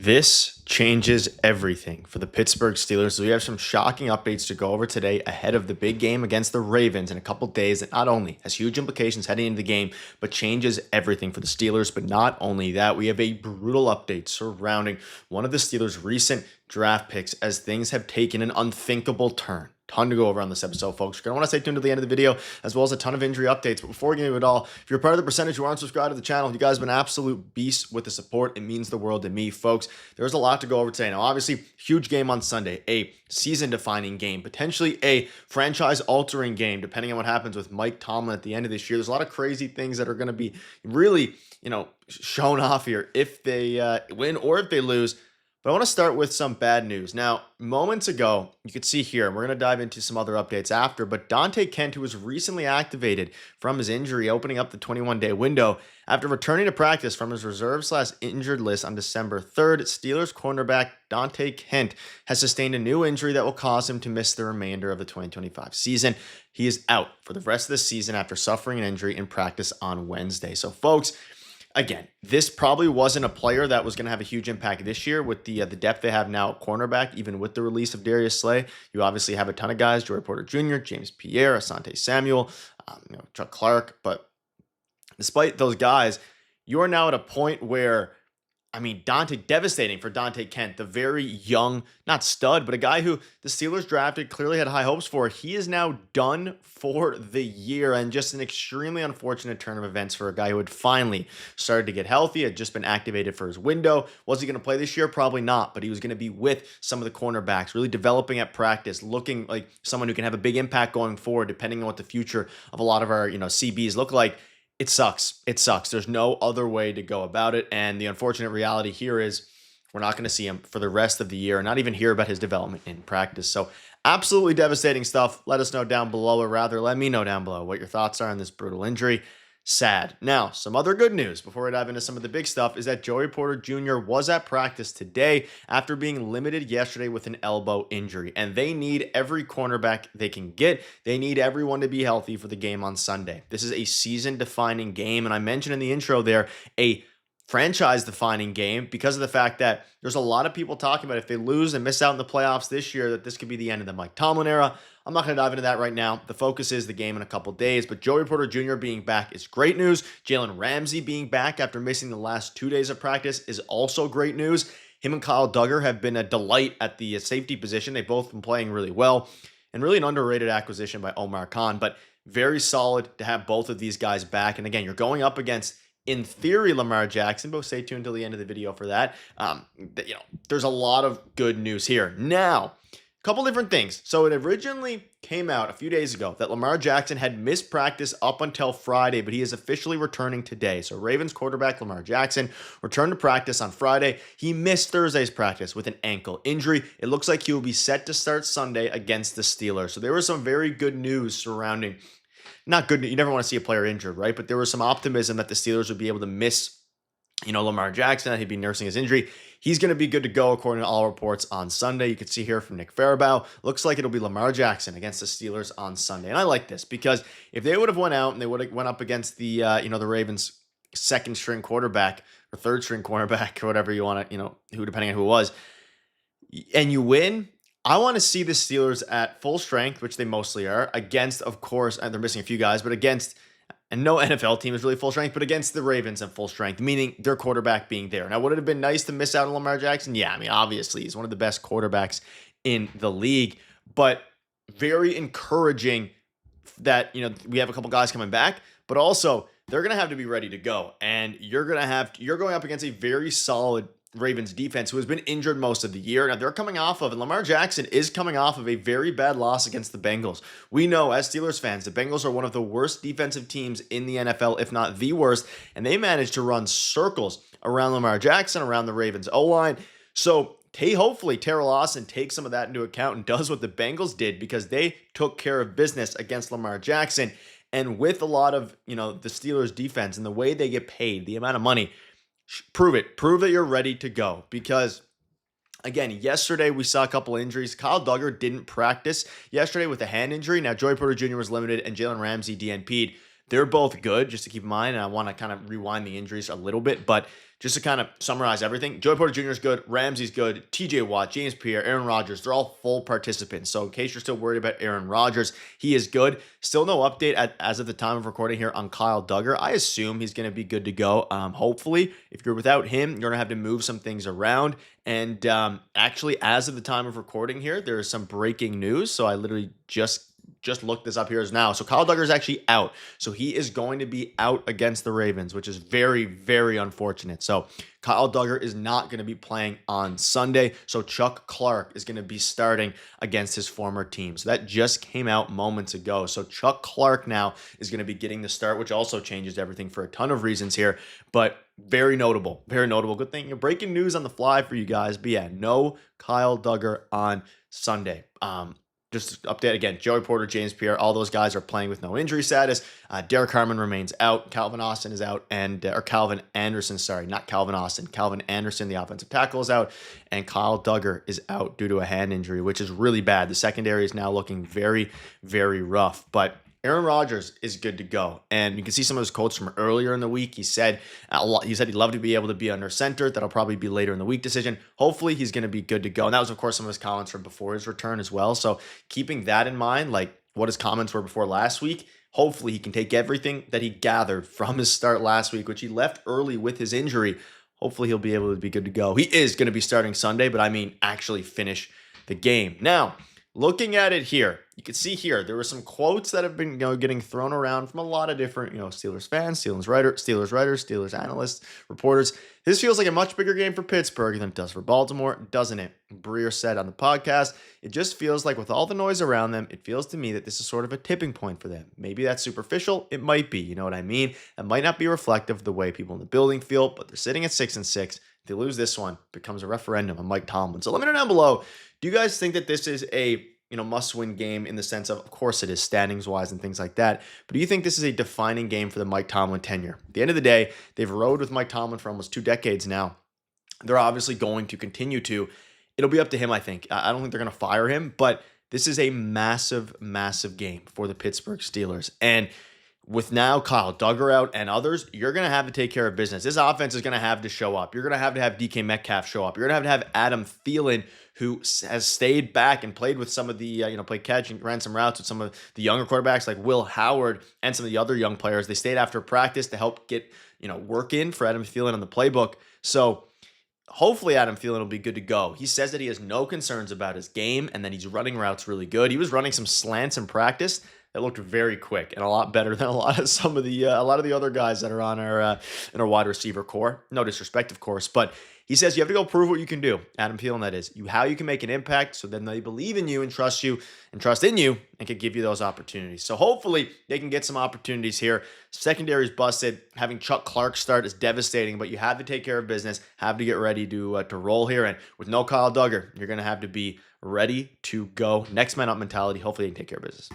This changes everything for the Pittsburgh Steelers. So we have some shocking updates to go over today ahead of the big game against the Ravens in a couple days that not only has huge implications heading into the game, but changes everything for the Steelers. But not only that, we have a brutal update surrounding one of the Steelers' recent draft picks as things have taken an unthinkable turn. Ton to go over on this episode, folks. You're going to want to stay tuned to the end of the video, as well as a ton of injury updates. But before we get into it all, if you're part of the percentage who aren't subscribed to the channel, you guys have been absolute beasts with the support. It means the world to me, folks. There's a lot to go over today. Now, obviously, huge game on Sunday, a season-defining game, potentially a franchise-altering game, depending on what happens with Mike Tomlin at the end of this year. There's a lot of crazy things that are going to be really, shown off here if they win or if they lose. But I want to start with some bad news. Now, moments ago, you could see here, and we're going to dive into some other updates after, but Donte Kent, who was recently activated from his injury, opening up the 21-day window after returning to practice from his reserve/injured list on December 3rd, Steelers cornerback Donte Kent has sustained a new injury that will cause him to miss the remainder of the 2025 season. He is out for the rest of the season after suffering an injury in practice on Wednesday. So, folks, again, this probably wasn't a player that was going to have a huge impact this year with the depth they have now at cornerback, even with the release of Darius Slay. You obviously have a ton of guys, Joey Porter Jr., James Pierre, Asante Samuel, Chuck Clark. But despite those guys, you are now at a point where, devastating for Donte Kent, the very young, not stud, but a guy who the Steelers drafted, clearly had high hopes for. He is now done for the year, and just an extremely unfortunate turn of events for a guy who had finally started to get healthy, had just been activated for his window. Was he going to play this year? Probably not, but he was going to be with some of the cornerbacks, really developing at practice, looking like someone who can have a big impact going forward, depending on what the future of a lot of our, CBs look like. It sucks. It sucks. There's no other way to go about it. And the unfortunate reality here is we're not going to see him for the rest of the year and not even hear about his development in practice. So absolutely devastating stuff. Let us know down below, or rather let me know down below what your thoughts are on this brutal injury. Sad. Now, some other good news before we dive into some of the big stuff is that Joey Porter Jr. was at practice today after being limited yesterday with an elbow injury. And they need every cornerback they can get. They need everyone to be healthy for the game on Sunday. This is a season-defining game. And I mentioned in the intro there, a franchise-defining game because of the fact that there's a lot of people talking about if they lose and miss out in the playoffs this year, that this could be the end of the Mike Tomlin era. I'm not going to dive into that right now. The focus is the game in a couple days, but Joey Porter Jr. being back is great news. Jalen Ramsey being back after missing the last 2 days of practice is also great news. Him and Kyle Duggar have been a delight at the safety position. They've both been playing really well, and really an underrated acquisition by Omar, but very solid to have both of these guys back. And again, you're going up against, in theory, Lamar Jackson, but stay tuned until the end of the video for that. There's a lot of good news here. Now, couple different things. So it originally came out a few days ago that Lamar Jackson had missed practice up until Friday, but he is officially returning today. So Ravens quarterback Lamar Jackson returned to practice on Friday. He missed Thursday's practice with an ankle injury. It looks like he will be set to start Sunday against the Steelers. So there was some very good news surrounding, not good, you never want to see a player injured, right? But there was some optimism that the Steelers would be able to miss Lamar Jackson, that he'd be nursing his injury. He's going to be good to go according to all reports on Sunday. You can see here from Nick Farabaugh, looks like it'll be Lamar Jackson against the Steelers on Sunday. And I like this because if they would have went out and they would have went up against the, the Ravens' second string quarterback or third string cornerback or whatever you want to, who, depending on who it was, and you win, I want to see the Steelers at full strength, which they mostly are, against, of course, and they're missing a few guys, but against, and no NFL team is really full strength, but against the Ravens at full strength, meaning their quarterback being there. Now, would it have been nice to miss out on Lamar Jackson? Yeah, obviously, he's one of the best quarterbacks in the league, but very encouraging that, we have a couple guys coming back, but also they're going to have to be ready to go. And you're going up against a very solid Ravens defense who has been injured most of the year. Now they're coming off of, and Lamar Jackson is coming off of a very bad loss against the Bengals. We know as Steelers fans, the Bengals are one of the worst defensive teams in the NFL, if not the worst, and they managed to run circles around Lamar Jackson, around the Ravens O-line. So hopefully Terrell Austin takes some of that into account and does what the Bengals did, because they took care of business against Lamar Jackson. And with a lot of, the Steelers defense and the way they get paid, the amount of money, prove that you're ready to go. Because again, yesterday we saw a couple injuries. Kyle Duggar didn't practice yesterday with a hand injury. Now Joey Porter Jr. was limited and Jalen Ramsey DNP'd. They're both good, just to keep in mind. And I want to kind of rewind the injuries a little bit, but just to kind of summarize everything, Joey Porter Jr. is good, Ramsey's good, TJ Watt, James Pierre, Aaron Rodgers, they're all full participants. So in case you're still worried about Aaron Rodgers, he is good. Still no update as of the time of recording here on Kyle Duggar. I assume he's going to be good to go. Hopefully, if you're without him, you're going to have to move some things around. And actually, as of the time of recording here, there is some breaking news. So I literally just looked this up here as now. So Kyle Duggar is actually out. So he is going to be out against the Ravens, which is very, very unfortunate. So Kyle Duggar is not going to be playing on Sunday. So Chuck Clark is going to be starting against his former team. So that just came out moments ago. So Chuck Clark now is going to be getting the start, which also changes everything for a ton of reasons here. But very notable, very notable. Good thing. Breaking news on the fly for you guys. But yeah, no Kyle Duggar on Sunday. Just to update again, Joey Porter, James Pierre, all those guys are playing with no injury status. Derek Harmon remains out. Calvin Austin is out, or Calvin Anderson, sorry, not Calvin Austin. Calvin Anderson, the offensive tackle, is out, and Kyle Duggar is out due to a hand injury, which is really bad. The secondary is now looking very, very rough, but Aaron Rodgers is good to go. And you can see some of his quotes from earlier in the week. He said he'd love to be able to be under center. That'll probably be later in the week decision. Hopefully he's going to be good to go. And that was, of course, some of his comments from before his return as well. So keeping that in mind, like what his comments were before last week, hopefully he can take everything that he gathered from his start last week, which he left early with his injury. Hopefully he'll be able to be good to go. He is going to be starting Sunday, but I mean actually finish the game. Now, looking at it here, you can see here, there were some quotes that have been getting thrown around from a lot of different Steelers fans, Steelers writers, Steelers analysts, reporters. This feels like a much bigger game for Pittsburgh than it does for Baltimore, doesn't it? Breer said on the podcast, it just feels like with all the noise around them, it feels to me that this is sort of a tipping point for them. Maybe that's superficial. It might be. You know what I mean? It might not be reflective of the way people in the building feel, but they're sitting at 6-6. If they lose this one, it becomes a referendum on Mike Tomlin. So let me know down below. Do you guys think that this is a must-win game in the sense of course it is standings-wise and things like that, but do you think this is a defining game for the Mike Tomlin tenure? At the end of the day, they've rode with Mike Tomlin for almost 2 decades now. They're obviously going to continue to. It'll be up to him, I think. I don't think they're going to fire him, but this is a massive, massive game for the Pittsburgh Steelers. And with now Kyle Duggar out and others, you're going to have to take care of business. This offense is going to have to show up. You're going to have DK Metcalf show up. You're going to have Adam Thielen, who has stayed back and played with some of the, played catch and ran some routes with some of the younger quarterbacks like Will Heyward and some of the other young players. They stayed after practice to help get, work in for Adam Thielen on the playbook. So hopefully Adam Thielen will be good to go. He says that he has no concerns about his game and that he's running routes really good. He was running some slants in practice that looked very quick and a lot better than a lot of the other guys that are on in our wide receiver core. No disrespect, of course, but he says you have to go prove what you can do. Adam Thielen, that is, how you can make an impact, so then they believe in you and trust in you and can give you those opportunities. So hopefully they can get some opportunities here. Secondary's busted. Having Chuck Clark start is devastating, but you have to take care of business, have to get ready to roll here. And with no Kyle Duggar, you're going to have to be ready to go. Next man up mentality. Hopefully they can take care of business.